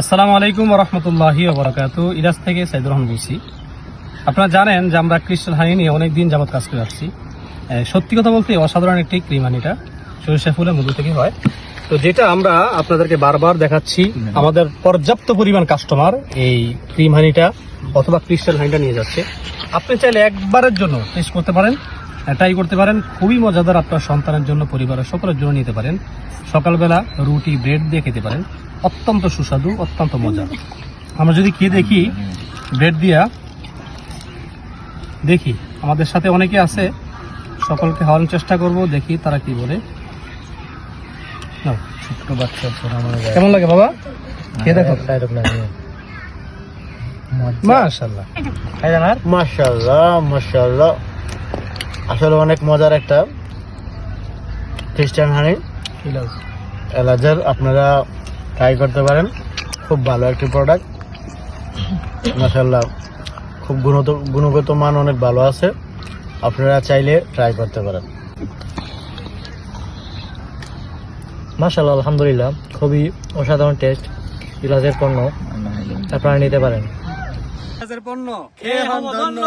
আসসালামু আলাইকুম ওয়া রাহমাতুল্লাহি ওয়া বারাকাতুহু। ইরাজ থেকে সাইদুর রহমান বলছি। আপনারা জানেন যে আমরা ক্রিস্টাল হানি নিয়ে অনেকদিন যাবত কাজ করে আসছি। সত্যি কথা বলতে অসাধারণ একটি ক্রিম হানিটা সরিষা ফুলের মধু থেকে হয়। তো যেটা আমরা আপনাদেরকে বারবার দেখাচ্ছি, আমাদের পর্যাপ্ত পরিমাণ কাস্টমার এই ক্রিম হানিটা অথবা ক্রিস্টাল হানিটা নিয়ে যাচ্ছে। আপনি চাইলে একবারের জন্য টেস্ট করতে পারেন, ট্রাই করতে পারেন। খুবই মজাদার, আপনার সন্তানের জন্য, পরিবারের সকলের জন্য নিতে পারেন। সকালবেলা রুটি ব্রেড দিয়ে খেতে পারেন, অত্যন্ত সুস্বাদু, অত্যন্ত মজা। আমরা যদি খেয়ে দেখি ব্রেড দিয়া দেখি, আমাদের সাথে অনেকে আছে, সকলকে খাওয়ানোর চেষ্টা করব, দেখি তারা কি বলে। ছোট্ট বাচ্চা কেমন লাগে বাবা? খেয়ে দেখো। মাশাআল্লাহ মাশাআল্লাহ মাশাআল্লাহ, আসলে অনেক মজার একটা ক্রিস্টাল হানি এলাচের, আপনারা ট্রাই করতে পারেন। খুব ভালো একটি প্রোডাক্ট, মাশাআল্লাহ। খুব গুণগত মান অনেক ভালো আছে, আপনারা চাইলে ট্রাই করতে পারেন। মাশাআল্লাহ, আলহামদুলিল্লাহ, খুবই অসাধারণ টেস্ট। ইলাজের পণ্য আপনারা নিতে পারেন। পণ্য খেয়ে হন ধন্য।